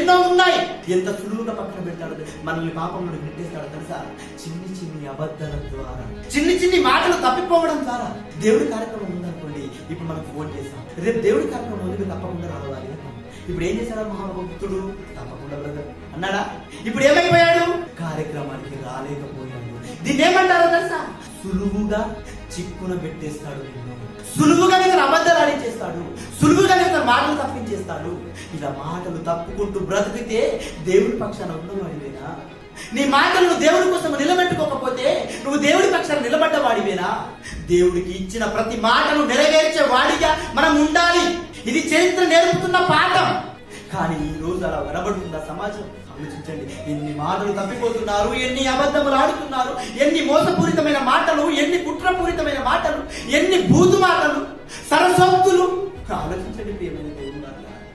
ఎన్నో ఉన్నాయి. ఎంత సులువుగా పక్కన పెడతాడు, మనల్ని పాపంలో నెట్టేస్తాడు తెలుసా? చిన్ని చిన్ని అబద్ధాల ద్వారా, చిన్ని చిన్ని మాటలు తప్పిపోవడం ద్వారా. దేవుడి కార్యక్రమం ఉందనుకోండి, ఇప్పుడు మనం ఫోన్ చేసాం, రేపు దేవుడి కార్యక్రమం ఉంది, తప్పకుండా రావాలి. ఇప్పుడు ఏం చేశాడు మహాభక్తుడు? తప్పకుండా బ్రదర్ అన్నాడా? ఇప్పుడు ఏమైపోయాడు? కార్యక్రమానికి రాలేకపోయాడు. దీన్ని ఏమంటారో తెలుసా? సులువుగా చిక్కున పెట్టేస్తాడు, సులువుగా ఇతను అబద్ధాలు ఆడించేస్తాడు, సులువుగా ఇతను మాటలు తప్పించేస్తాడు. ఇలా మాటలు తప్పుకుంటూ బ్రతికితే దేవుడి పక్షాన ఉన్నవాడివేనా? నీ మాటలు దేవుడి కోసం నిలబెట్టుకోకపోతే నువ్వు దేవుడి పక్షాన నిలబడ్డవాడివేనా? దేవుడికి ఇచ్చిన ప్రతి మాటను నెరవేర్చే వాడిగా మనం ఉండాలి. ఇది చరిత్ర నేర్పుతున్న పాఠం. కానీ ఈ రోజు అలా వినబడుతున్న సమాజం. ఆలోచించండి, ఎన్ని మాటలు తప్పిపోతున్నారు, ఎన్ని అబద్ధములు ఆడుతున్నారు, ఎన్ని మోసపూరితమైన మాటలు, ఎన్ని కుట్రపూరితమైన మాటలు, ఎన్ని బూతు మాటలు, సరసోక్తులు. ఆలోచించండి ప్రియమైన